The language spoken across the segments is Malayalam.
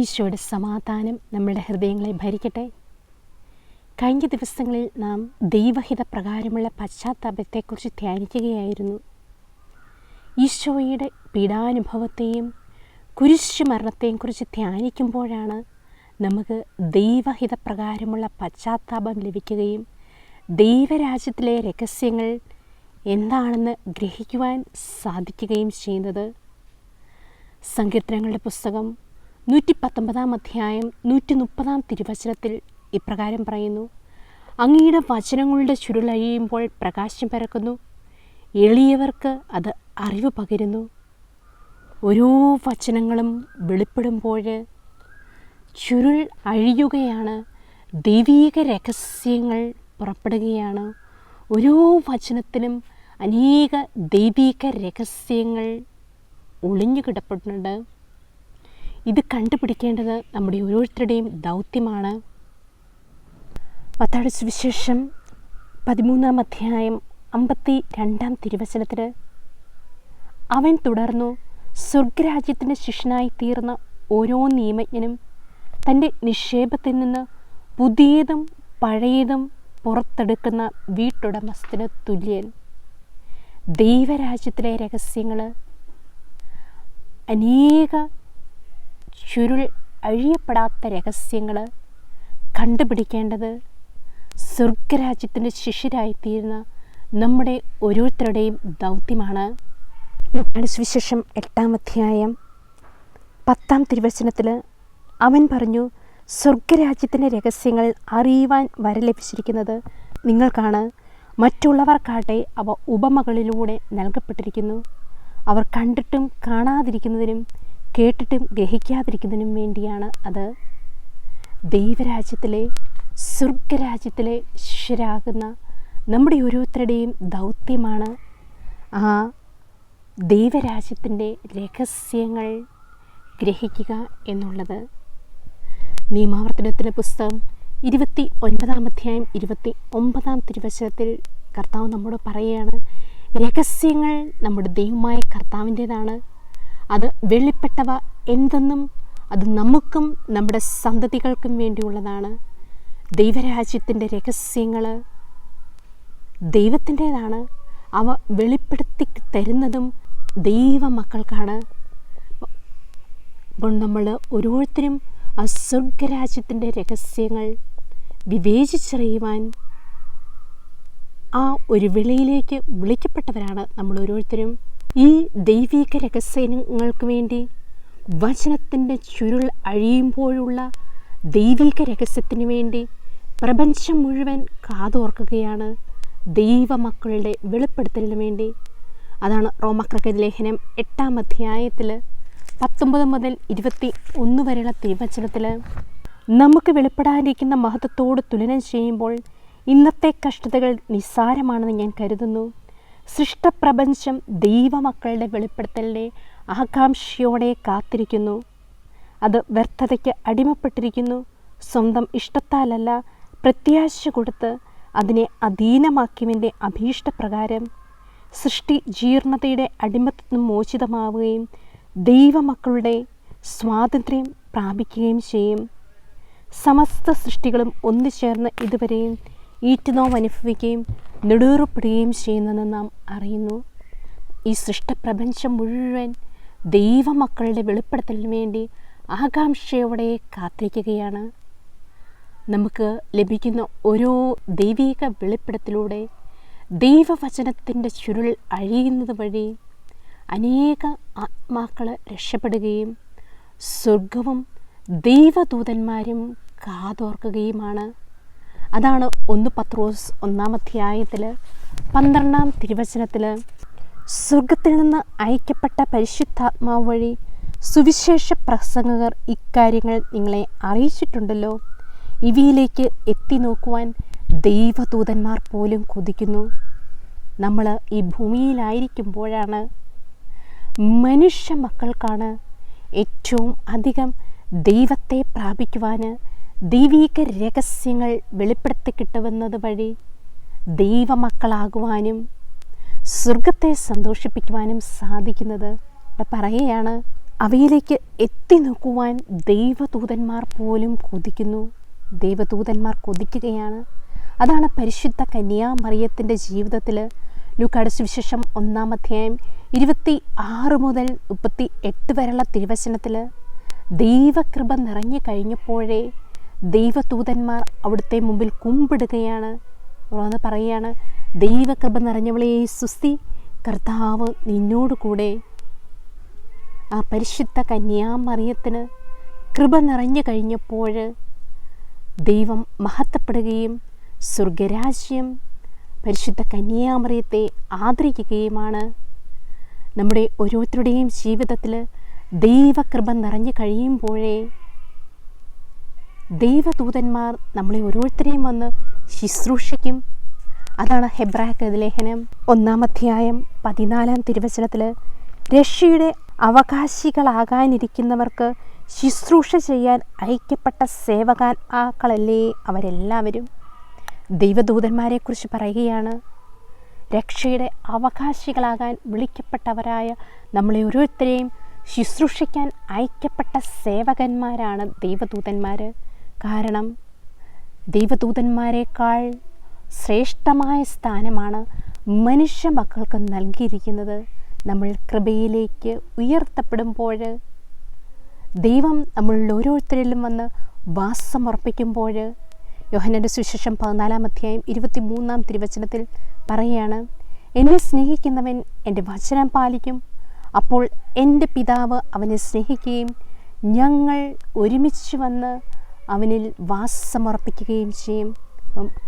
ഈശോയുടെ സമാധാനം നമ്മുടെ ഹൃദയങ്ങളെ ഭരിക്കട്ടെ. കഴിഞ്ഞ ദിവസങ്ങളിൽ നാം ദൈവഹിത പ്രകാരമുള്ള പശ്ചാത്താപത്തെക്കുറിച്ച് ധ്യാനിക്കുകയായിരുന്നു. ഈശോയുടെ പീഡാനുഭവത്തെയും കുരിശുമരണത്തെയും കുറിച്ച് ധ്യാനിക്കുമ്പോഴാണ് നമുക്ക് ദൈവഹിത പ്രകാരമുള്ള പശ്ചാത്താപം ലഭിക്കുകയും ദൈവരാജ്യത്തിലെ രഹസ്യങ്ങൾ എന്താണെന്ന് ഗ്രഹിക്കുവാൻ സാധിക്കുകയും ചെയ്യുന്നത്. സങ്കീർത്തനങ്ങളുടെ പുസ്തകം 119 അധ്യായം 130 തിരുവചനത്തിൽ ഇപ്രകാരം പറയുന്നു: അങ്ങയുടെ വചനങ്ങളുടെ ചുരുളഴിയുമ്പോൾ പ്രകാശം പരക്കുന്നു, എളിയവർക്ക് അത് അറിവ് പകരുന്നു. ഓരോ വചനങ്ങളും വെളിപ്പെടുമ്പോൾ ചുരുൾ അഴിയുകയാണ്, ദൈവീക രഹസ്യങ്ങൾ പുറപ്പെടുകയാണ്. ഓരോ വചനത്തിലും അനേക ദൈവീക രഹസ്യങ്ങൾ ഒളിഞ്ഞു കിടപ്പുന്നുണ്ട്. ഇത് കണ്ടുപിടിക്കേണ്ടത് നമ്മുടെ ഓരോരുത്തരുടെയും ദൗത്യമാണ്. മത്തായിയുടെ സുവിശേഷം 13 അധ്യായം 52 തിരുവചനത്തിൽ അവൻ തുടർന്നു: സ്വർഗരാജ്യത്തിൻ്റെ ശിഷ്യനായി തീർന്ന ഓരോ നിയമജ്ഞനും തൻ്റെ നിക്ഷേപത്തിൽ നിന്ന് പുതിയതും പഴയതും പുറത്തെടുക്കുന്ന വീട്ടുടമസ്ഥന് തുല്യൻ. ദൈവരാജ്യത്തിലെ രഹസ്യങ്ങൾ, അനേക ചുരുൾ അഴിയപ്പെടാത്ത രഹസ്യങ്ങൾ കണ്ടുപിടിക്കേണ്ടത് സ്വർഗരാജ്യത്തിൻ്റെ ശിഷ്യരായിത്തീരുന്ന നമ്മുടെ ഓരോരുത്തരുടെയും ദൗത്യമാണ്. ലൂക്കായുടെ സുവിശേഷം 8 അധ്യായം 10 തിരുവചനത്തിൽ അവൻ പറഞ്ഞു: സ്വർഗരാജ്യത്തിൻ്റെ രഹസ്യങ്ങൾ അറിയുവാൻ വരലഭിച്ചിരിക്കുന്നത് നിങ്ങൾക്കാണ്. മറ്റുള്ളവർക്കാട്ടെ അവ ഉപമകളിലൂടെ നൽകപ്പെട്ടിരിക്കുന്നു. അവർ കണ്ടിട്ടും കാണാതിരിക്കുന്നതിനും കേട്ടിട്ടും ഗ്രഹിക്കാതിരിക്കുന്നതിനും വേണ്ടിയാണ് അത്. ദൈവരാജ്യത്തിലെ സ്വർഗരാജ്യത്തിലെ ശിഷ്യരാകുന്ന നമ്മുടെ ഓരോരുത്തരുടെയും ദൗത്യമാണ് ആ ദൈവരാജ്യത്തിൻ്റെ രഹസ്യങ്ങൾ ഗ്രഹിക്കുക എന്നുള്ളത്. നിയമാവർത്തനത്തിൻ്റെ പുസ്തകം 29 അധ്യായം 29 തിരുവചനത്തിൽ കർത്താവ് നമ്മോട് പറയുകയാണ്: രഹസ്യങ്ങൾ നമ്മുടെ ദൈവമായ കർത്താവിൻ്റേതാണ്. അത് വെളിപ്പെട്ടവ എന്തെന്നും അത് നമുക്കും നമ്മുടെ സന്തതികൾക്കും വേണ്ടിയുള്ളതാണ്. ദൈവരാജ്യത്തിൻ്റെ രഹസ്യങ്ങൾ ദൈവത്തിൻ്റേതാണ്. അവ വെളിപ്പെടുത്തി തരുന്നതും ദൈവമക്കൾക്കാണ്. അപ്പോൾ നമ്മൾ ഓരോരുത്തരും ആ സ്വർഗരാജ്യത്തിൻ്റെ രഹസ്യങ്ങൾ വിവേചിച്ചറിയുവാൻ ആ ഒരു വിളിയിലേക്ക് വിളിക്കപ്പെട്ടവരാണ് നമ്മൾ ഓരോരുത്തരും. ഈ ദൈവിക രഹസ്യങ്ങൾക്ക് വേണ്ടി വചനത്തിൻ്റെ ചുരുൾ അഴിയുമ്പോഴുള്ള ദൈവിക രഹസ്യത്തിന് വേണ്ടി പ്രപഞ്ചം മുഴുവൻ കാതോർക്കുകയാണ്, ദൈവമക്കളുടെ വെളിപ്പെടുത്തലിന് വേണ്ടി. അതാണ് റോമാക്കാർക്ക് ലേഖനം 8 അധ്യായത്തിൽ 19 മുതൽ 21 വരെയുള്ള തിരുവചനത്തിൽ നമുക്ക് വെളിപ്പെടാനിരിക്കുന്ന മഹത്വത്തോട് തുലനം ചെയ്യുമ്പോൾ ഇന്നത്തെ കഷ്ടതകൾ നിസ്സാരമാണെന്ന് ഞാൻ കരുതുന്നു. സൃഷ്ടപ്രപഞ്ചം ദൈവമക്കളുടെ വെളിപ്പെടുത്തലിനെ ആകാംക്ഷയോടെ കാത്തിരിക്കുന്നു. അത് വ്യർത്ഥതയ്ക്ക് അടിമപ്പെട്ടിരിക്കുന്നു. സ്വന്തം ഇഷ്ടത്താലല്ല, പ്രത്യാശ കൊടുത്ത് അതിനെ അധീനമാക്കിയതിൻ്റെ അഭീഷ്ടപ്രകാരം സൃഷ്ടി ജീർണതയുടെ അടിമത്തം മോചിതമാവുകയും ദൈവമക്കളുടെ സ്വാതന്ത്ര്യം പ്രാപിക്കുകയും ചെയ്യും. സമസ്ത സൃഷ്ടികളും ഒന്നുചേർന്ന് ഇതുവരെയും ഈറ്റുനോവ് അനുഭവിക്കുകയും നെടുവേർപ്പെടുകയും ചെയ്യുന്നെന്ന് നാം അറിയുന്നു. ഈ സൃഷ്ടപ്രപഞ്ചം മുഴുവൻ ദൈവമക്കളുടെ വെളിപ്പെടുത്തലിന് വേണ്ടി ആകാംക്ഷയോടെ കാത്തിരിക്കുകയാണ്. നമുക്ക് ലഭിക്കുന്ന ഓരോ ദൈവിക വെളിപ്പെടുത്തലിലൂടെ ദൈവവചനത്തിൻ്റെ ചുരുൾ അഴിയുന്നത് വഴി അനേക ആത്മാക്കൾ രക്ഷപ്പെടുകയും സ്വർഗവും ദൈവദൂതന്മാരും കാതോർക്കുകയുമാണ്. അതാണ് 1 പത്രോസ് 1 അധ്യായത്തിൽ 12 തിരുവചനത്തിൽ സ്വർഗത്തിൽ നിന്ന് അയക്കപ്പെട്ട പരിശുദ്ധാത്മാവ് വഴി സുവിശേഷ പ്രസംഗകർ ഇക്കാര്യങ്ങൾ നിങ്ങളെ അറിയിച്ചിട്ടുണ്ടല്ലോ. ഇവയിലേക്ക് എത്തി നോക്കുവാൻ ദൈവദൂതന്മാർ പോലും കൊതിക്കുന്നു. നമ്മൾ ഈ ഭൂമിയിലായിരിക്കുമ്പോഴാണ് മനുഷ്യ മക്കൾക്കാണ് ഏറ്റവും അധികം ദൈവത്തെ പ്രാപിക്കുവാൻ, ദൈവിക രഹസ്യങ്ങൾ വെളിപ്പെടുത്തി കിട്ടുന്നത് വഴി ദൈവമക്കളാകുവാനും സ്വർഗത്തെ സന്തോഷിപ്പിക്കുവാനും സാധിക്കുന്നത്. ഇവിടെ പറയുകയാണ്, അവയിലേക്ക് എത്തി നോക്കുവാൻ ദൈവദൂതന്മാർ പോലും കൊതിക്കുന്നു. ദൈവദൂതന്മാർ കൊതിക്കുകയാണ്. അതാണ് പരിശുദ്ധ കന്യാമറിയത്തിൻ്റെ ജീവിതത്തിൽ ലൂക്കായുടെ സുവിശേഷം 1-ാം അധ്യായം 26 മുതൽ 38 വരെയുള്ള തിരുവചനത്തിൽ ദൈവകൃപ നിറഞ്ഞു കഴിഞ്ഞപ്പോഴേ ദൈവദൂതന്മാർ അവിടുത്തെ മുമ്പിൽ കുമ്പിടുകയാണ്. തുറന്ന് പറയുകയാണ്, ദൈവകൃപ നിറഞ്ഞവളേ സുസ്തി, കർത്താവ് നിന്നോട് കൂടെ. ആ പരിശുദ്ധ കന്യാമറിയത്തിന് കൃപ നിറഞ്ഞു കഴിഞ്ഞപ്പോൾ ദൈവം മഹത്വപ്പെടുകയും സ്വർഗരാജ്യം പരിശുദ്ധ കന്യാമറിയത്തെ ആദരിക്കുകയുമാണ്. നമ്മുടെ ഓരോരുത്തരുടെയും ജീവിതത്തിൽ ദൈവകൃപ നിറഞ്ഞു കഴിയുമ്പോഴേ ദൈവദൂതന്മാർ നമ്മളെ ഓരോരുത്തരെയും വന്ന് ശുശ്രൂഷിക്കും. അതാണ് ഹെബ്രായ ലേഖനം 1-ാം അധ്യായം 14-ാം തിരുവചനത്തിൽ രക്ഷയുടെ അവകാശികളാകാനിരിക്കുന്നവർക്ക് ശുശ്രൂഷ ചെയ്യാൻ അയക്കപ്പെട്ട സേവകാക്കളല്ലേ അവരെല്ലാവരും. ദൈവദൂതന്മാരെക്കുറിച്ച് പറയുകയാണ്. രക്ഷയുടെ അവകാശികളാകാൻ വിളിക്കപ്പെട്ടവരായ നമ്മളെ ഓരോരുത്തരെയും ശുശ്രൂഷിക്കാൻ അയക്കപ്പെട്ട സേവകന്മാരാണ് ദൈവദൂതന്മാർ. കാരണം ദൈവദൂതന്മാരെക്കാൾ ശ്രേഷ്ഠമായ സ്ഥാനമാണ് മനുഷ്യ മക്കൾക്ക് നൽകിയിരിക്കുന്നത്. നമ്മൾ കൃപയിലേക്ക് ഉയർത്തപ്പെടുമ്പോൾ, ദൈവം നമ്മളിൽ ഓരോരുത്തരിലും വന്ന് വാസമുറപ്പിക്കുമ്പോൾ, യോഹന്നാന്റെ സുവിശേഷം 14-ാം അധ്യായം 23-ാം തിരുവചനത്തിൽ പറയുകയാണ്, എന്നെ സ്നേഹിക്കുന്നവൻ എൻ്റെ വചനം പാലിക്കും, അപ്പോൾ എൻ്റെ പിതാവ് അവനെ സ്നേഹിക്കുകയും ഞങ്ങൾ ഒരുമിച്ച് വന്ന് അവനിൽ വാസമുറപ്പിക്കുകയും ചെയ്യും.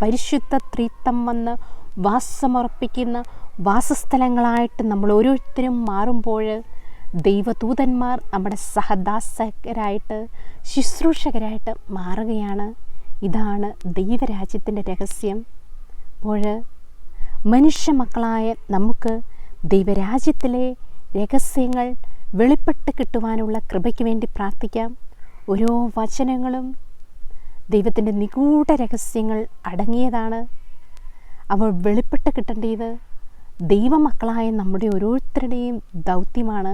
പരിശുദ്ധ ത്രിത്വം വന്ന് വാസമുറപ്പിക്കുന്ന വാസസ്ഥലങ്ങളായിട്ട് നമ്മൾ ഓരോരുത്തരും മാറുമ്പോൾ ദൈവദൂതന്മാർ നമ്മുടെ സഹദാസകരായിട്ട് ശുശ്രൂഷകരായിട്ട് മാറുകയാണ്. ഇതാണ് ദൈവരാജ്യത്തിൻ്റെ രഹസ്യം. അപ്പോൾ മനുഷ്യ മക്കളായ നമുക്ക് ദൈവരാജ്യത്തിലെ രഹസ്യങ്ങൾ വെളിപ്പെട്ട് കിട്ടുവാനുള്ള കൃപയ്ക്ക് വേണ്ടി പ്രാർത്ഥിക്കാം. ഓരോ വചനങ്ങളും ദൈവത്തിൻ്റെ നിഗൂഢ രഹസ്യങ്ങൾ അടങ്ങിയതാണ്. അവ വെളിപ്പെട്ട് കിട്ടേണ്ടത് ദൈവമക്കളായ നമ്മുടെ ഓരോരുത്തരുടെയും ദൗത്യമാണ്.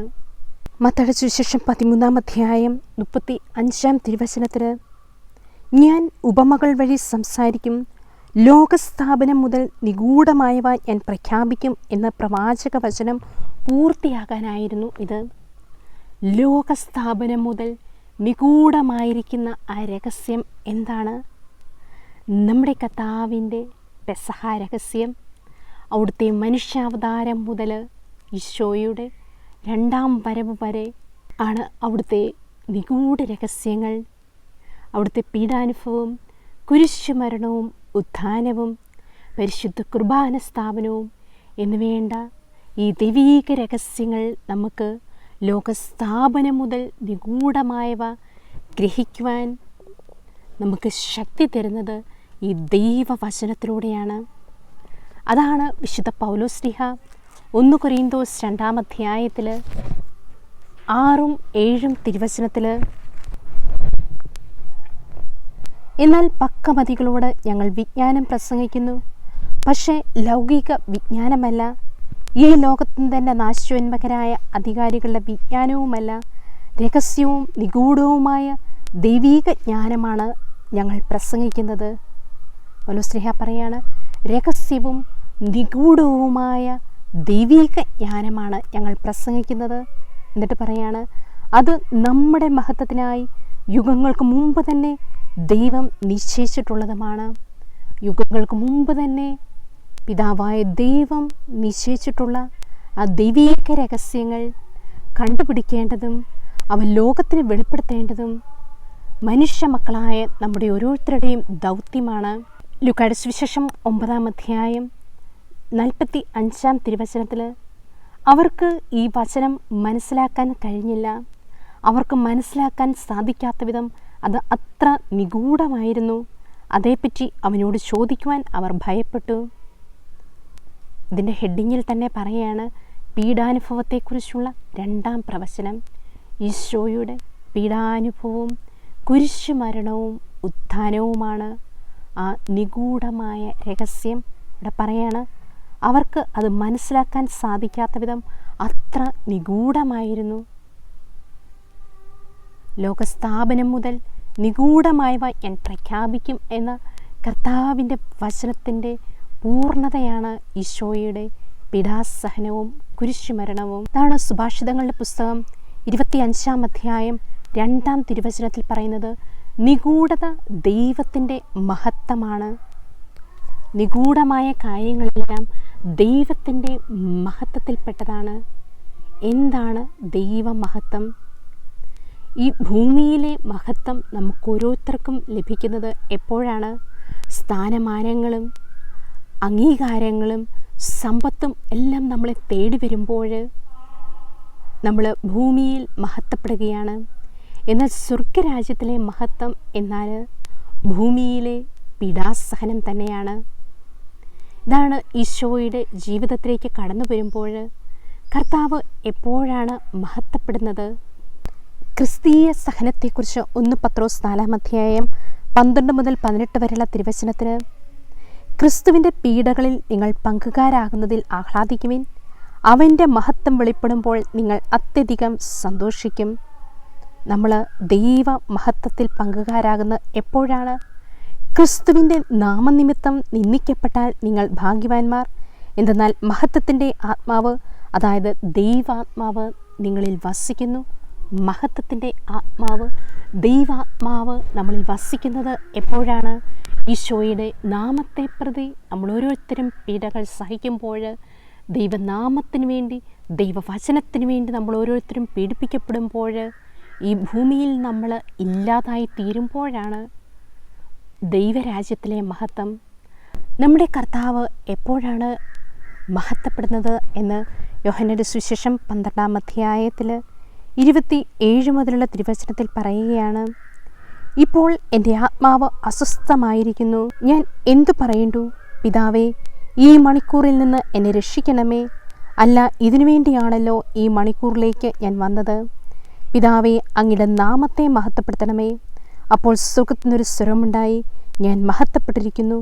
മത്തായിയുടെ സുവിശേഷം 13-ാം അധ്യായം 35-ാം തിരുവചനത്തിൽ ഞാൻ ഉപമകൾ വഴി സംസാരിക്കും, ലോകസ്ഥാപനം മുതൽ നിഗൂഢമായവ ഞാൻ പ്രഖ്യാപിക്കും എന്ന പ്രവാചക വചനം പൂർത്തിയാകാനായിരുന്നു ഇത്. ലോകസ്ഥാപനം മുതൽ നിഗൂഢമായിരിക്കുന്ന ആ രഹസ്യം എന്താണ്? നമ്മുടെ കർത്താവിൻ്റെ പെസഹ രഹസ്യം. അവിടുത്തെ മനുഷ്യാവതാരം മുതൽ ഈശോയുടെ 2-ാം വരവ് വരെ ആണ് അവിടുത്തെ നിഗൂഢ രഹസ്യങ്ങൾ. അവിടുത്തെ പീഡാനുഭവവും കുരിശുമരണവും ഉത്ഥാനവും പരിശുദ്ധ കുർബാന സ്ഥാപനവും എന്നുവേണ്ട ഈ ദൈവീക രഹസ്യങ്ങൾ നമുക്ക് ലോകസ്ഥാപനം മുതൽ നിഗൂഢമായവ ഗ്രഹിക്കുവാൻ നമുക്ക് ശക്തി തരുന്നത് ഈ ദൈവവചനത്തിലൂടെയാണ്. അതാണ് വിശുദ്ധ പൗലോസ്ലീഹ 1 കൊരിന്തോസ് 2-ാം അധ്യായത്തിൽ 6-7 തിരുവചനത്തിൽ എന്നാൽ പക്വമതികളോട് ഞങ്ങൾ വിജ്ഞാനം പ്രസംഗിക്കുന്നു, പക്ഷേ ലൗകിക വിജ്ഞാനമല്ല, ഈ ലോകത്തിന് തന്നെ നാശോന്മുഖരായ അധികാരികളുടെ വിജ്ഞാനവുമല്ല, രഹസ്യവും നിഗൂഢവുമായ ദൈവീക ജ്ഞാനമാണ് ഞങ്ങൾ പ്രസംഗിക്കുന്നത്. പൗലോസ്ലീഹ പറയാണ്, രഹസ്യവും നിഗൂഢവുമായ ദൈവീക ജ്ഞാനമാണ് ഞങ്ങൾ പ്രസംഗിക്കുന്നത്. എന്നിട്ട് പറയാണ്, അത് നമ്മുടെ മഹത്വത്തിനായി യുഗങ്ങൾക്ക് മുമ്പ് തന്നെ ദൈവം നിശ്ചയിച്ചിട്ടുള്ളതുമാണ്. യുഗങ്ങൾക്ക് മുമ്പ് തന്നെ പിതാവായ ദൈവം നിശ്ചയിച്ചിട്ടുള്ള ആ ദൈവീക രഹസ്യങ്ങൾ കണ്ടുപിടിക്കേണ്ടതും അവ ലോകത്തിന് വെളിപ്പെടുത്തേണ്ടതും മനുഷ്യ മക്കളായ നമ്മുടെ ഓരോരുത്തരുടെയും ദൗത്യമാണ്. ലൂക്കായുടെ സുവിശേഷം 9-ാം അധ്യായം 45-ാം തിരുവചനത്തിൽ അവർക്ക് ഈ വചനം മനസ്സിലാക്കാൻ കഴിഞ്ഞില്ല. അവർക്ക് മനസ്സിലാക്കാൻ സാധിക്കാത്ത വിധം അത് അത്ര നിഗൂഢമായിരുന്നു. അതേപ്പറ്റി അവനോട് ചോദിക്കുവാൻ അവർ ഭയപ്പെട്ടു. ഇതിൻ്റെ ഹെഡിങ്ങിൽ തന്നെ പറയുകയാണ്, പീഡാനുഭവത്തെക്കുറിച്ചുള്ള 2-ാം പ്രവചനം. ഈശോയുടെ പീഡാനുഭവവും കുരിശുമരണവും ഉത്ഥാനവുമാണ് ആ നിഗൂഢമായ രഹസ്യം. ഇവിടെ പറയാണ്, അവർക്ക് അത് മനസ്സിലാക്കാൻ സാധിക്കാത്ത വിധം അത്ര നിഗൂഢമായിരുന്നു. ലോകസ്ഥാപനം മുതൽ നിഗൂഢമായവ ഞാൻ പ്രഖ്യാപിക്കും എന്ന കർത്താവിൻ്റെ വചനത്തിൻ്റെ പൂർണ്ണതയാണ് ഈശോയുടെ പീഡാസഹനവും കുരിശുമരണവും. ഇതാണ് സുഭാഷിതങ്ങളുടെ പുസ്തകം 25-ാം അധ്യായം 2-ാം തിരുവചനത്തിൽ പറയുന്നത്. നിഗൂഢത ദൈവത്തിൻ്റെ മഹത്വമാണ്. നിഗൂഢമായ കാര്യങ്ങളെല്ലാം ദൈവത്തിൻ്റെ മഹത്വത്തിൽപ്പെട്ടതാണ്. എന്താണ് ദൈവമഹത്വം? ഈ ഭൂമിയിലെ മഹത്വം നമുക്കോരോരുത്തർക്കും ലഭിക്കുന്നത് എപ്പോഴാണ്? സ്ഥാനമാനങ്ങളും അംഗീകാരങ്ങളും സമ്പത്തും എല്ലാം നമ്മളെ തേടി വരുമ്പോൾ നമ്മൾ ഭൂമിയിൽ മഹത്വപ്പെടുകയാണ്. എന്നാൽ സ്വർഗരാജ്യത്തിലെ മഹത്വം എന്നാൽ ഭൂമിയിലെ പീഡാസഹനം തന്നെയാണ്. ഇതാണ് ഈശോയുടെ ജീവിതത്തിലേക്ക് കടന്നു വരുമ്പോൾ കർത്താവ് എപ്പോഴാണ് മഹത്വപ്പെടുന്നത്? ക്രിസ്തീയ സഹനത്തെക്കുറിച്ച് 1 പത്രോസ് 4-ാം അധ്യായം 12 മുതൽ 18 വരെയുള്ള തിരുവചനത്തിന്, ക്രിസ്തുവിൻ്റെ പീഡകളിൽ നിങ്ങൾ പങ്കുകാരാകുന്നതിൽ ആഹ്ലാദിക്കുവിൻ. അവൻ്റെ മഹത്വം വെളിപ്പെടുമ്പോൾ നിങ്ങൾ അത്യധികം സന്തോഷിക്കും. നമ്മൾ ദൈവ മഹത്വത്തിൽ പങ്കുകാരാകുന്ന എപ്പോഴാണ്? ക്രിസ്തുവിൻ്റെ നാമനിമിത്തം നിന്ദിക്കപ്പെട്ടാൽ നിങ്ങൾ ഭാഗ്യവാന്മാർ. എന്തെന്നാൽ മഹത്വത്തിൻ്റെ ആത്മാവ്, അതായത് ദൈവാത്മാവ് നിങ്ങളിൽ വസിക്കുന്നു. മഹത്വത്തിൻ്റെ ആത്മാവ്, ദൈവാത്മാവ് നമ്മളിൽ വസിക്കുന്നത് എപ്പോഴാണ്? ഈശോയുടെ നാമത്തെ പ്രതി നമ്മൾ ഓരോരുത്തരും പീഡകൾ സഹിക്കുമ്പോൾ, ദൈവനാമത്തിന് വേണ്ടി, ദൈവവചനത്തിന് വേണ്ടി നമ്മൾ ഓരോരുത്തരും പീഡിപ്പിക്കപ്പെടുമ്പോൾ, ഈ ഭൂമിയിൽ നമ്മൾ ഇല്ലാതായി തീരുമ്പോഴാണ് ദൈവരാജ്യത്തിലെ മഹത്വം. നമ്മുടെ കർത്താവ് എപ്പോഴാണ് മഹത്വപ്പെടുന്നത് എന്ന് യോഹന്നാന്റെ സുവിശേഷം 12-ാം അധ്യായത്തിൽ 27 മുതലുള്ള തിരുവചനത്തിൽ പറയുകയാണ്. ഇപ്പോൾ എൻ്റെ ആത്മാവ് അസ്വസ്ഥമായിരിക്കുന്നു. ഞാൻ എന്തു പറയേണ്ടു? പിതാവേ, ഈ മണിക്കൂറിൽ നിന്ന് എന്നെ രക്ഷിക്കണമേ. അല്ല, ഇതിനു വേണ്ടിയാണല്ലോ ഈ മണിക്കൂറിലേക്ക് ഞാൻ വന്നത്. പിതാവേ, അങ്ങയുടെ നാമത്തെ മഹത്വപ്പെടുത്തണമേ. അപ്പോൾ സ്വർഗ്ഗത്തിനൊരു സ്വരമുണ്ടായി, ഞാൻ മഹത്വപ്പെട്ടിരിക്കുന്നു,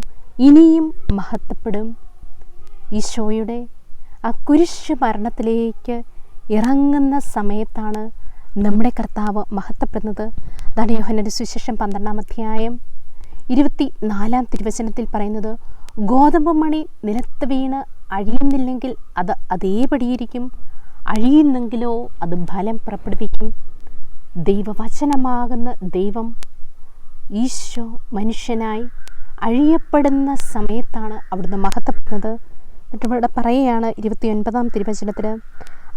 ഇനിയും മഹത്വപ്പെടും. ഈശോയുടെ ആ കുരിശ് മരണത്തിലേക്ക് ഇറങ്ങുന്ന സമയത്താണ് നമ്മുടെ കർത്താവ് മഹത്വപ്പെടുന്നത്. അതാണ് യോഹന്നാന്റെ സുവിശേഷം 12-ാം അധ്യായം 24-ാം തിരുവചനത്തിൽ പറയുന്നത്. ഗോതമ്പ് മണി നിലത്ത് വീണ് അഴിയുന്നില്ലെങ്കിൽ അത് അതേപടിയിരിക്കും, അഴിയുന്നെങ്കിലോ അത് ഫലം പുറപ്പെടുവിക്കും. ദൈവവചനമാകുന്ന ദൈവം, ഈശോ മനുഷ്യനായി അഴിയപ്പെടുന്ന സമയത്താണ് അവിടുന്ന് മഹത്വപ്പെടുന്നത്. എന്നിട്ട് ഇവിടെ പറയുകയാണ് 29-ാം തിരുവചനത്തിൽ,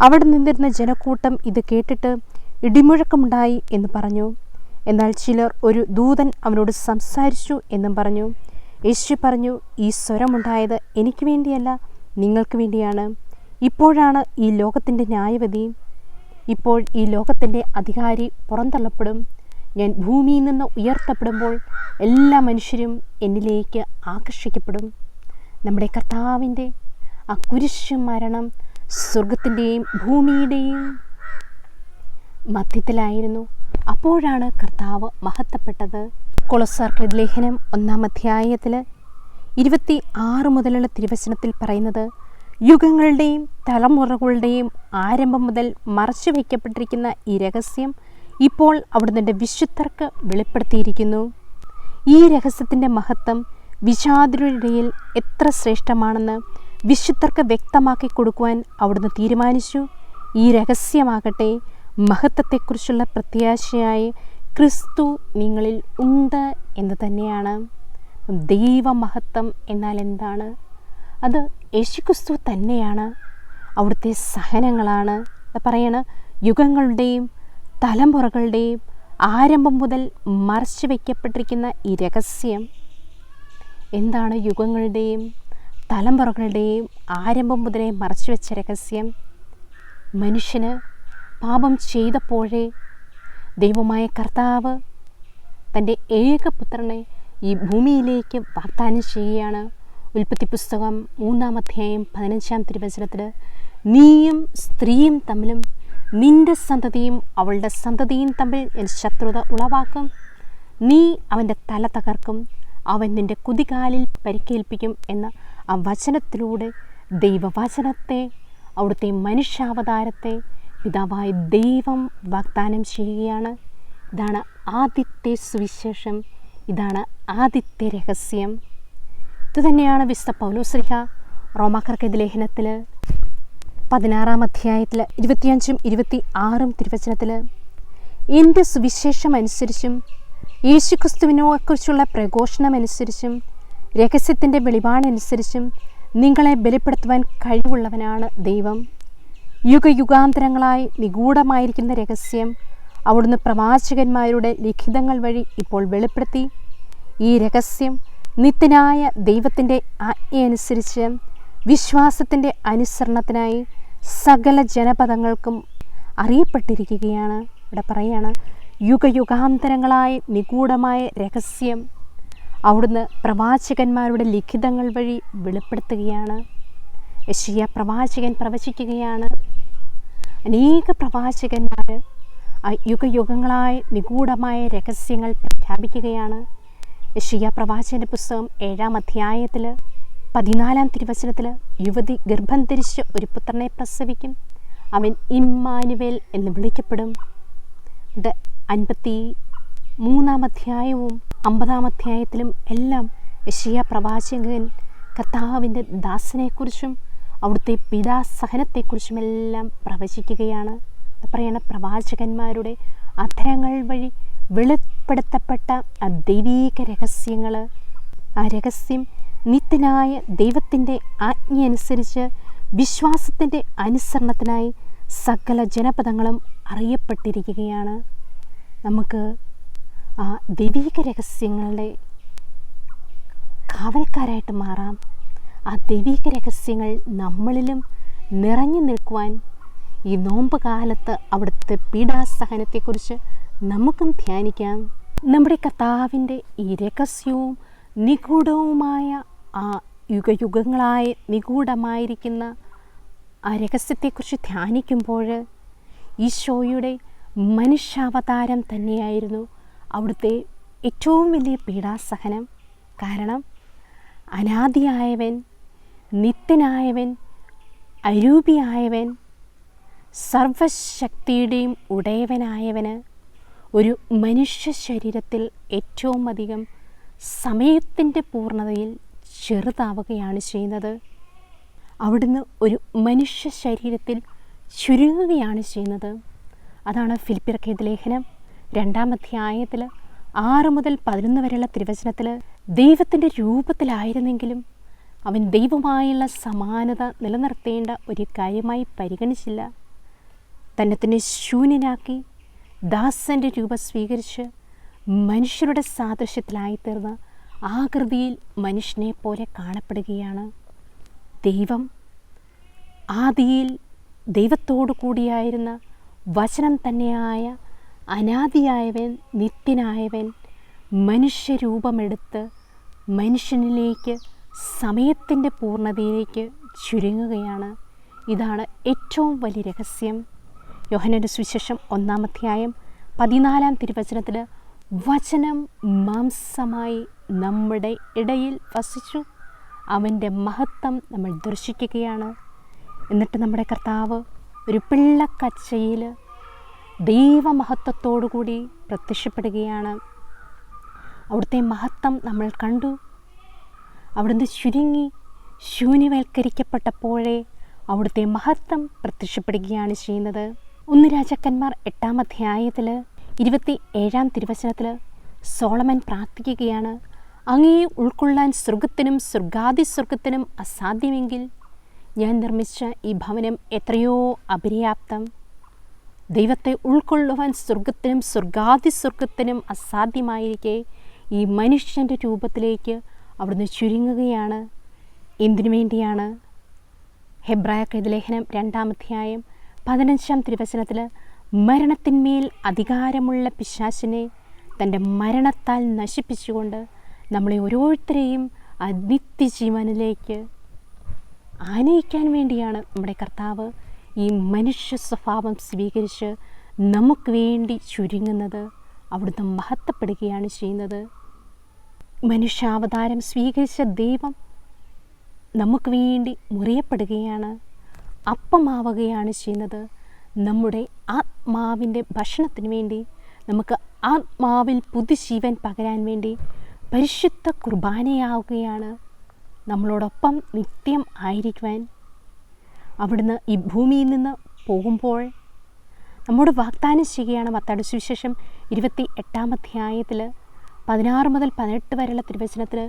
അവിടെ നിന്നിരുന്ന ജനക്കൂട്ടം ഇത് കേട്ടിട്ട് ഇടിമുഴക്കമുണ്ടായി എന്ന് പറഞ്ഞു. എന്നാൽ ചിലർ ഒരു ദൂതൻ അവനോട് സംസാരിച്ചു എന്നും പറഞ്ഞു. യേശു പറഞ്ഞു, ഈ സ്വരമുണ്ടായത് എനിക്ക് വേണ്ടിയല്ല, നിങ്ങൾക്ക് വേണ്ടിയാണ്. ഇപ്പോഴാണ് ഈ ലോകത്തിൻ്റെ ന്യായവിധി. ഇപ്പോൾ ഈ ലോകത്തിൻ്റെ അധികാരി പുറന്തള്ളപ്പെടും. ഞാൻ ഭൂമിയിൽ നിന്ന് ഉയർത്തപ്പെടുമ്പോൾ എല്ലാ മനുഷ്യരും എന്നിലേക്ക് ആകർഷിക്കപ്പെടും. നമ്മുടെ കർത്താവിൻ്റെ ആ കുരിശു മരണം സ്വർഗത്തിൻ്റെയും ഭൂമിയുടെയും മധ്യത്തിലായിരുന്നു. അപ്പോഴാണ് കർത്താവ് മഹത്വപ്പെട്ടത്. കൊളോസ്യർക്കെഴുതിയ ലേഖനം 1-ാം അധ്യായത്തിൽ 26 മുതലുള്ള തിരുവചനത്തിൽ പറയുന്നത്, യുഗങ്ങളുടെയും തലമുറകളുടെയും ആരംഭം മുതൽ മറച്ചു വയ്ക്കപ്പെട്ടിരിക്കുന്ന ഈ രഹസ്യം ഇപ്പോൾ അവിടുന്ന് വിശുദ്ധർക്ക് വെളിപ്പെടുത്തിയിരിക്കുന്നു. ഈ രഹസ്യത്തിൻ്റെ മഹത്വം വിജാതിരുടെ ഇടയിൽ എത്ര ശ്രേഷ്ഠമാണെന്ന് വിശുദ്ധർക്ക് വ്യക്തമാക്കി കൊടുക്കുവാൻ അവിടുന്ന് തീരുമാനിച്ചു. ഈ രഹസ്യമാകട്ടെ മഹത്വത്തെക്കുറിച്ചുള്ള പ്രത്യാശയായി ക്രിസ്തു നിങ്ങളിൽ ഉണ്ട് എന്ന് തന്നെയാണ്. ദൈവമഹത്വം എന്നാൽ എന്താണ്? അത് യേശുക്രിസ്തു തന്നെയാണ്. അവിടുത്തെ സഹനങ്ങളാണ്. പറയണ യുഗങ്ങളുടെയും തലമുറകളുടെയും ആരംഭം മുതൽ മറച്ചു വയ്ക്കപ്പെട്ടിരിക്കുന്ന ഈ രഹസ്യം എന്താണ്? യുഗങ്ങളുടെയും തലമുറകളുടെയും ആരംഭം മുതലേ മറച്ചു വെച്ച രഹസ്യം. മനുഷ്യന് പാപം ചെയ്തപ്പോഴേ ദൈവമായ കർത്താവ് തൻ്റെ ഏകപുത്രനെ ഈ ഭൂമിയിലേക്ക് വാഗ്ദാനം ചെയ്യുകയാണ്. ഉൽപ്പത്തി പുസ്തകം 3-ാം അധ്യായം 15-ാം തിരുവചനത്തിൽ, നീയും സ്ത്രീയും തമ്മിലും നിന്റെ സന്തതിയും അവളുടെ സന്തതിയും തമ്മിൽ ഞാൻ ശത്രുത ഉളവാക്കും. നീ അവൻ്റെ തല തകർക്കും, അവൻ നിൻ്റെ കുതികാലിൽ പരിക്കേൽപ്പിക്കും എന്ന ആ വചനത്തിലൂടെ ദൈവവചനത്തെ, അവിടുത്തെ മനുഷ്യാവതാരത്തെ പിതാവായ ദൈവം വാഗ്ദാനം ചെയ്യുകയാണ്. ഇതാണ് ആദ്യത്തെ സുവിശേഷം, ഇതാണ് ആദ്യത്തെ രഹസ്യം. ഇതുതന്നെയാണ് വിശുദ്ധ പൗലോസ്ലീഹ റോമാക്കാർക്കെഴുതിയ ലേഖനത്തിൽ 16-ാം അധ്യായത്തിൽ 25-26 തിരുവചനത്തിൽ, എൻ്റെ സുവിശേഷം അനുസരിച്ചും യേശുക്രിസ്തുവിനെക്കുറിച്ചുള്ള പ്രഘോഷണമനുസരിച്ചും രഹസ്യത്തിൻ്റെ വെളിപാടനുസരിച്ചും നിങ്ങളെ ബലപ്പെടുത്തുവാൻ കഴിവുള്ളവനാണ് ദൈവം. യുഗയുഗാന്തരങ്ങളായി നിഗൂഢമായിരിക്കുന്ന രഹസ്യം അവിടുന്ന് പ്രവാചകന്മാരുടെ ലിഖിതങ്ങൾ വഴി ഇപ്പോൾ വെളിപ്പെടുത്തി. ഈ രഹസ്യം നിത്യനായ ദൈവത്തിൻ്റെ ആജ്ഞയനുസരിച്ച് വിശ്വാസത്തിൻ്റെ അനുസരണത്തിനായി സകല ജനപദങ്ങൾക്കും അറിയപ്പെട്ടിരിക്കുകയാണ്. ഇവിടെ പറയാണ്, യുഗയുഗാന്തരങ്ങളായി നിഗൂഢമായ രഹസ്യം അവിടുന്ന് പ്രവാചകന്മാരുടെ ലിഖിതങ്ങൾ വഴി വെളിപ്പെടുത്തുകയാണ്. യെശയ്യാ പ്രവാചകൻ പ്രവചിക്കുകയാണ്. അനേക പ്രവാചകന്മാർ യുഗയുഗങ്ങളായി നിഗൂഢമായ രഹസ്യങ്ങൾ പ്രഖ്യാപിക്കുകയാണ്. യെശയ്യാ പ്രവാചകൻ്റെ പുസ്തകം 7-ാം അധ്യായത്തിൽ 14-ാം തിരുവചനത്തിൽ, യുവതി ഗർഭം ധരിച്ച് ഒരു പുത്രനെ പ്രസവിക്കും, അവൻ ഇമ്മാനുവേൽ എന്ന് വിളിക്കപ്പെടും. ഇത് 53-ാം അധ്യായവും 50-ാം അധ്യായത്തിലും എല്ലാം യെശയ്യാ പ്രവാചകൻ കർത്താവിൻ്റെ ദാസനെക്കുറിച്ചും അവിടുത്തെ പീഡാസഹനത്തെക്കുറിച്ചുമെല്ലാം പ്രവചിക്കുകയാണ്. പറയണ പ്രവാചകന്മാരുടെ അധരങ്ങൾ വഴി വെളിപ്പെടുത്തപ്പെട്ട ആ ദൈവീക രഹസ്യങ്ങൾ, ആ രഹസ്യം നിത്യനായ ദൈവത്തിൻ്റെ ആജ്ഞയനുസരിച്ച് വിശ്വാസത്തിൻ്റെ അനുസരണത്തിനായി സകല ജനപദങ്ങളും അറിയപ്പെട്ടിരിക്കുകയാണ്. നമുക്ക് ആ ദൈവീക രഹസ്യങ്ങളുടെ കാവൽക്കാരായിട്ട് മാറാം. ആ ദൈവീക രഹസ്യങ്ങൾ നമ്മളിലും നിറഞ്ഞു നിൽക്കുവാൻ ഈ നോമ്പ് കാലത്ത് അവിടുത്തെ പീഡാസഹനത്തെക്കുറിച്ച് നമുക്കും ധ്യാനിക്കാം. നമ്മുടെ കർത്താവിൻ്റെ ഈ രഹസ്യവും നിഗൂഢവുമായ ആ യുഗയുഗങ്ങളായി നിഗൂഢമായിരിക്കുന്ന ആ രഹസ്യത്തെക്കുറിച്ച് ധ്യാനിക്കുമ്പോൾ ഈശോയുടെ മനുഷ്യാവതാരം തന്നെയായിരുന്നു അവിടുത്തെ ഏറ്റവും വലിയ പീഡാസഹനം. കാരണം അനാദിയായവൻ, നിത്യനായവൻ, അരൂപിയായവൻ, സർവശക്തിയുടെയും ഉടയവനായവന് ഒരു മനുഷ്യ ശരീരത്തിൽ ഏറ്റവും അധികം സമയത്തിൻ്റെ പൂർണ്ണതയിൽ ചെറുതാവുകയാണ് ചെയ്യുന്നത്. അവിടുന്ന് ഒരു മനുഷ്യ ശരീരത്തിൽ ചുരുങ്ങുകയാണ് ചെയ്യുന്നത്. അതാണ് ഫിലിപ്പിയർക്കെഴുതിയ ലേഖനം 2-ാം അധ്യായത്തിൽ 6 മുതൽ 11 വരെയുള്ള തിരുവചനത്തിൽ, ദൈവത്തിൻ്റെ രൂപത്തിലായിരുന്നെങ്കിലും അവൻ ദൈവമായുള്ള സമാനത നിലനിർത്തേണ്ട ഒരു കാര്യമായി പരിഗണിച്ചില്ല. തന്നെ ശൂന്യനാക്കി ദാസൻ്റെ രൂപം സ്വീകരിച്ച് മനുഷ്യരുടെ സാദൃശ്യത്തിലായിത്തീർന്ന ആകൃതിയിൽ മനുഷ്യനെ പോലെ കാണപ്പെടുകയാണ്. ദൈവം ആദിയിൽ ദൈവത്തോടു കൂടിയായിരുന്ന വചനം തന്നെയായ അനാദിയായവൻ, നിത്യനായവൻ മനുഷ്യരൂപമെടുത്ത് മനുഷ്യനിലേക്ക് സമയത്തിൻ്റെ പൂർണ്ണതയിലേക്ക് ചുരുങ്ങുകയാണ്. ഇതാണ് ഏറ്റവും വലിയ രഹസ്യം. യോഹന്നാന്റെ സുവിശേഷം 1-ാം അധ്യായം 14-ാം തിരുവചനത്തിൽ, വചനം മാംസമായി നമ്മുടെ ഇടയിൽ വസിച്ചു, അവൻ്റെ മഹത്വം നമ്മൾ ദർശിക്കുകയാണ്. എന്നിട്ട് നമ്മുടെ കർത്താവ് ഒരു പിള്ളക്കച്ചയിൽ ദൈവമഹത്വത്തോടുകൂടി പ്രത്യക്ഷപ്പെടുകയാണ്. അവിടുത്തെ മഹത്വം നമ്മൾ കണ്ടു. അവിടുന്ന് ചുരുങ്ങി ശൂന്യവൽക്കരിക്കപ്പെട്ടപ്പോഴേ അവിടുത്തെ മഹത്വം പ്രത്യക്ഷപ്പെടുകയാണ് ചെയ്യുന്നത്. 1 രാജാക്കന്മാർ 8-ാം അധ്യായത്തിൽ 27-ാം തിരുവചനത്തിൽ സോളമൻ പ്രാർത്ഥിക്കുകയാണ്, അങ്ങയെ ഉൾക്കൊള്ളാൻ സ്വർഗത്തിനും സ്വർഗാതിസ്വർഗത്തിനും അസാധ്യമെങ്കിൽ ഞാൻ നിർമ്മിച്ച ഈ ഭവനം എത്രയോ അപര്യാപ്തം. ദൈവത്തെ ഉൾക്കൊള്ളുവാൻ സ്വർഗത്തിനും സ്വർഗാതിസ്വർഗത്തിനും അസാധ്യമായിരിക്കെ ഈ മനുഷ്യൻ്റെ രൂപത്തിലേക്ക് അവിടുന്ന് ചുരുങ്ങുകയാണ്. എന്തിനു വേണ്ടിയാണ്? ഹെബ്രായർക്കെഴുതിയ ലേഖനം 2-ാം അധ്യായം 15-ാം തിരുവചനത്തിൽ, മരണത്തിന്മേൽ അധികാരമുള്ള പിശാചിനെ തൻ്റെ മരണത്താൽ നശിപ്പിച്ചുകൊണ്ട് നമ്മളെ ഓരോരുത്തരെയും ആ നിത്യജീവനിലേക്ക് ആനയിക്കാൻ വേണ്ടിയാണ് നമ്മുടെ കർത്താവ് ഈ മനുഷ്യ സ്വഭാവം സ്വീകരിച്ച് നമുക്ക് വേണ്ടി ചുരുങ്ങുന്നത്. അവിടുന്ന് മഹത്വപ്പെടുകയാണ് ചെയ്യുന്നത്. മനുഷ്യാവതാരം സ്വീകരിച്ച ദൈവം നമുക്ക് വേണ്ടി മുറിയപ്പെടുകയാണ്, അപ്പമാവുകയാണ് ചെയ്യുന്നത്. നമ്മുടെ ആത്മാവിൻ്റെ ഭക്ഷണത്തിന് വേണ്ടി, നമുക്ക് ആത്മാവിൽ പുതുജീവൻ പകരാൻ വേണ്ടി പരിശുദ്ധ കുർബാനയാവുകയാണ്. നമ്മളോടൊപ്പം നിത്യം ആയിരിക്കുവാൻ അവിടുന്ന് ഈ ഭൂമിയിൽ നിന്ന് പോകുമ്പോൾ നമ്മോട് വാഗ്ദാനം ചെയ്യുകയാണ്. മത്തായിയുടെ സുവിശേഷം 28-ാം അധ്യായത്തിൽ 16 മുതൽ 18 വരെയുള്ള തിരുവചനത്തിൽ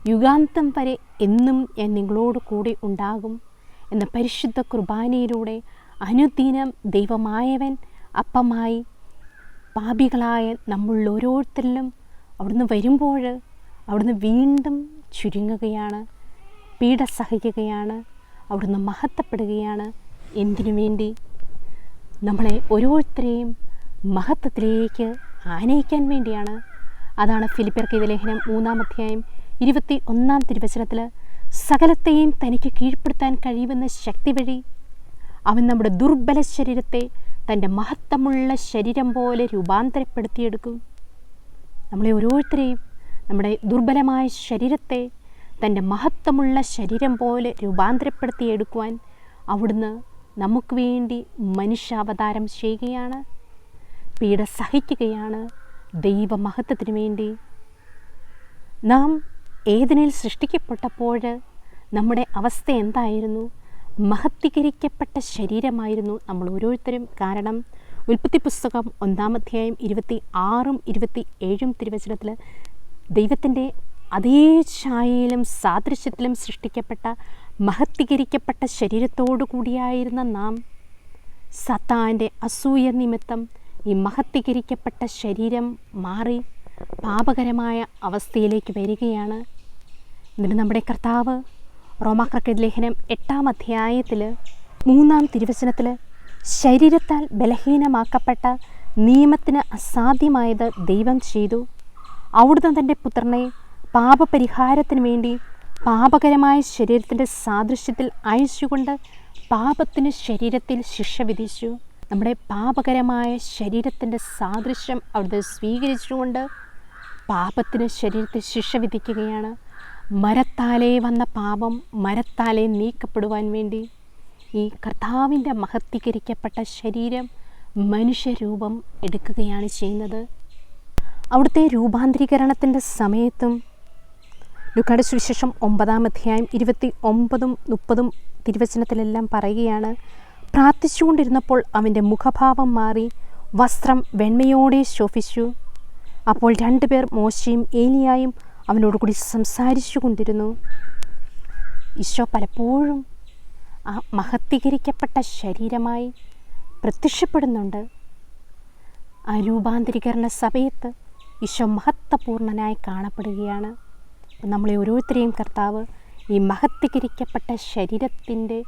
യുഗാന്തം വരെ എന്നും ഞാൻ നിങ്ങളോട് കൂടെ ഉണ്ടാകും എന്ന പരിശുദ്ധ കുർബാനയിലൂടെ അനുദിനം ദൈവമായവൻ അപ്പമായി പാപികളായ നമ്മളിൽ ഓരോരുത്തരിലും അവിടുന്ന് വരുമ്പോൾ അവിടുന്ന് വീണ്ടും ചുരുങ്ങുകയാണ്, പീഡ സഹിക്കുകയാണ്, അവിടുന്ന് മഹത്വപ്പെടുകയാണ്. എന്തിനു വേണ്ടി? നമ്മളെ ഓരോരുത്തരെയും മഹത്വത്തിലേക്ക് ആനയിക്കാൻ വേണ്ടിയാണ്. അതാണ് ഫിലിപ്പിയർക്ക് എഴുതിയ ലേഖനം 3-ാം അധ്യായം 21-ാം തിരുവചനത്തിൽ സകലത്തെയും തനിക്ക് കീഴ്പ്പെടുത്താൻ കഴിയുമെന്ന ശക്തി വഴി അവൻ നമ്മുടെ ദുർബല ശരീരത്തെ തൻ്റെ മഹത്വമുള്ള ശരീരം പോലെ രൂപാന്തരപ്പെടുത്തിയെടുക്കും. നമ്മളെ ഓരോരുത്തരെയും നമ്മുടെ ദുർബലമായ ശരീരത്തെ തൻ്റെ മഹത്വമുള്ള ശരീരം പോലെ രൂപാന്തരപ്പെടുത്തിയെടുക്കുവാൻ അവിടുന്ന് നമുക്ക് വേണ്ടി മനുഷ്യാവതാരം ചെയ്യുകയാണ്, പീഡ സഹിക്കുകയാണ് ദൈവമഹത്വത്തിന് വേണ്ടി. നാം ഏദനിൽ സൃഷ്ടിക്കപ്പെട്ടപ്പോൾ നമ്മുടെ അവസ്ഥ എന്തായിരുന്നു? മഹത്വീകരിക്കപ്പെട്ട ശരീരമായിരുന്നു നമ്മൾ ഓരോരുത്തരും. കാരണം ഉൽപ്പത്തി പുസ്തകം 1-ാം അധ്യായം 26-ഉം 27-ഉം തിരുവചനത്തിൽ ദൈവത്തിൻ്റെ അതേ ഛായയിലും സാദൃശ്യത്തിലും സൃഷ്ടിക്കപ്പെട്ട മഹത്വീകരിക്കപ്പെട്ട ശരീരത്തോടു കൂടിയായിരുന്ന നാം സത്താൻ്റെ അസൂയ നിമിത്തം ഈ മഹത്വീകരിക്കപ്പെട്ട ശരീരം മാറി പാപകരമായ അവസ്ഥയിലേക്ക് വരികയാണ്. എന്നിട്ട് നമ്മുടെ കർത്താവ് റോമാക്കാർക്ക് ലേഖനം 8-ാം അധ്യായത്തിൽ 3-ാം തിരുവചനത്തിൽ ശരീരത്താൽ ബലഹീനമാക്കപ്പെട്ട നിയമത്തിന് അസാധ്യമായത് ദൈവം ചെയ്തു. അവിടുന്ന് തൻ്റെ പുത്രനെ പാപപരിഹാരത്തിന് വേണ്ടി പാപകരമായ ശരീരത്തിൻ്റെ സാദൃശ്യത്തിൽ അയച്ചുകൊണ്ട് പാപത്തിന് ശരീരത്തിൽ ശിക്ഷ വിധിച്ചു. നമ്മുടെ പാപകരമായ ശരീരത്തിൻ്റെ സാദൃശ്യം അവിടുന്ന് സ്വീകരിച്ചുകൊണ്ട് പാപത്തിന് ശരീരത്തിൽ ശിക്ഷ വിധിക്കുകയാണ്. മരത്താലേ വന്ന പാപം മരത്താലേ നീക്കപ്പെടുവാൻ വേണ്ടി ഈ കർത്താവിൻ്റെ മഹത്വീകരിക്കപ്പെട്ട ശരീരം മനുഷ്യരൂപം എടുക്കുകയാണ് ചെയ്യുന്നത്. അവിടുത്തെ രൂപാന്തരീകരണത്തിൻ്റെ സമയത്തും ലൂക്കായുടെ സുവിശേഷം 9-ാം അധ്യായം 29-ഉം 30-ഉം തിരുവചനത്തിലെല്ലാം പറയുകയാണ്, പ്രാർത്ഥിച്ചുകൊണ്ടിരുന്നപ്പോൾ അവൻ്റെ മുഖഭാവം മാറി വസ്ത്രം വെണ്മയോടെ ശോഭിച്ചു. അപ്പോൾ 2 പേർ മോശയും ഏലിയായും അവനോടുകൂടി സംസാരിച്ചു കൊണ്ടിരുന്നു. ഈശോ പലപ്പോഴും ആ മഹത്വീകരിക്കപ്പെട്ട ശരീരമായി പ്രത്യക്ഷപ്പെടുന്നുണ്ട്. ആ രൂപാന്തരീകരണ സമയത്ത് ഈശോ മഹത്വപൂർണനായി കാണപ്പെടുകയാണ്. നമ്മളെ ഓരോരുത്തരെയും കർത്താവ് ഈ മഹത്വീകരിക്കപ്പെട്ട ശരീരത്തിൻ്റെ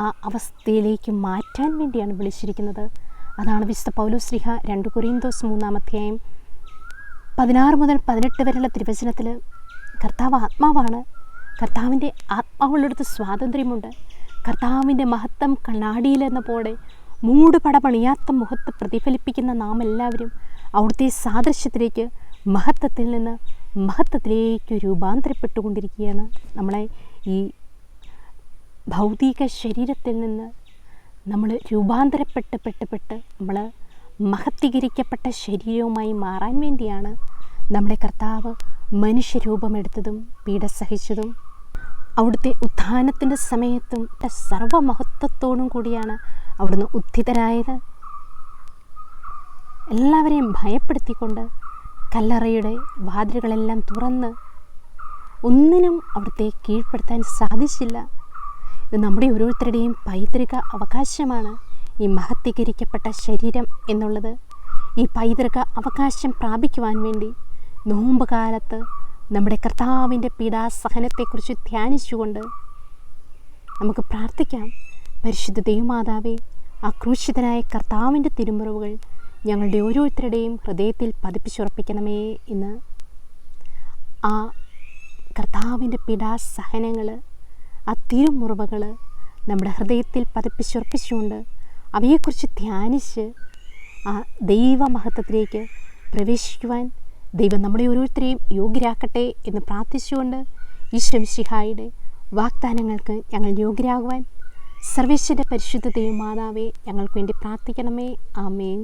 ആ അവസ്ഥയിലേക്ക് മാറ്റാൻ വേണ്ടിയാണ് വിളിച്ചിരിക്കുന്നത്. അതാണ് വിശുദ്ധ പൗലോസ് ശ്ലീഹ 2 കൊരിന്തോസ് 3-ാം അധ്യായം 16 മുതൽ 18 വരെയുള്ള തിരുവചനത്തിൽ കർത്താവ് ആത്മാവാണ്, കർത്താവിൻ്റെ ആത്മാവുള്ളടുത്ത് സ്വാതന്ത്ര്യമുണ്ട്. കർത്താവിൻ്റെ മഹത്വം കണ്ണാടിയിലെന്ന പോലെ മൂടുപടമണിയാത്ത മുഖത്ത് പ്രതിഫലിപ്പിക്കുന്ന നാം എല്ലാവരും അവിടുത്തെ സാദൃശ്യത്തിലേക്ക് മഹത്വത്തിൽ നിന്ന് മഹത്വത്തിലേക്ക് രൂപാന്തരപ്പെട്ടുകൊണ്ടിരിക്കുകയാണ്. നമ്മളെ ഈ ഭൗതിക ശരീരത്തിൽ നിന്ന് നമ്മൾ രൂപാന്തരപ്പെട്ട് നമ്മൾ മഹത്വീകരിക്കപ്പെട്ട ശരീരവുമായി മാറാൻ വേണ്ടിയാണ് നമ്മുടെ കർത്താവ് മനുഷ്യരൂപമെടുത്തതും പീഡ സഹിച്ചതും. അവിടുത്തെ ഉത്ഥാനത്തിൻ്റെ സമയത്തും സർവമഹത്വത്തോടും കൂടിയാണ് അവിടുന്ന് ഉത്ഥിതരായത്. എല്ലാവരെയും ഭയപ്പെടുത്തിക്കൊണ്ട് കല്ലറയുടെ വാതിലുകളെല്ലാം തുറന്ന് ഒന്നിനും അവിടുത്തെ കീഴ്പ്പെടുത്താൻ സാധിച്ചില്ല. ഇത് നമ്മുടെ ഓരോരുത്തരുടെയും പൈതൃക അവകാശമാണ് ഈ മഹത്വീകരിക്കപ്പെട്ട ശരീരം എന്നുള്ളത്. ഈ പൈതൃക അവകാശം പ്രാപിക്കുവാൻ വേണ്ടി നോമ്പ് കാലത്ത് നമ്മുടെ കർത്താവിൻ്റെ പീഡാസഹനത്തെക്കുറിച്ച് ധ്യാനിച്ചുകൊണ്ട് നമുക്ക് പ്രാർത്ഥിക്കാം. പരിശുദ്ധ ദൈവമാതാവേ, ആ ക്രൂശിതനായ കർത്താവിൻ്റെ തിരുമുറിവുകൾ ഞങ്ങളുടെ ഓരോരുത്തരുടെയും ഹൃദയത്തിൽ പതിപ്പിച്ചുറപ്പിക്കണമേ എന്ന്. ആ കർത്താവിൻ്റെ പീഡാസഹനങ്ങൾ, ആ തിരുമുറിവുകൾ നമ്മുടെ ഹൃദയത്തിൽ പതിപ്പിച്ചുറപ്പിച്ചുകൊണ്ട് അവയെക്കുറിച്ച് ധ്യാനിച്ച് ആ ദൈവമഹത്വത്തിലേക്ക് പ്രവേശിക്കുവാൻ ദൈവം നമ്മളെ ഓരോരുത്തരെയും യോഗ്യരാക്കട്ടെ എന്ന് പ്രാർത്ഥിച്ചുകൊണ്ട് ഈശോ മിശിഹായുടെ വാഗ്ദാനങ്ങൾക്ക് ഞങ്ങൾ യോഗ്യരാകുവാൻ സർവേശ്വരൻ്റെ പരിശുദ്ധ ദൈവമാതാവേ ഞങ്ങൾക്ക് വേണ്ടി പ്രാർത്ഥിക്കണമേ. ആമേൻ.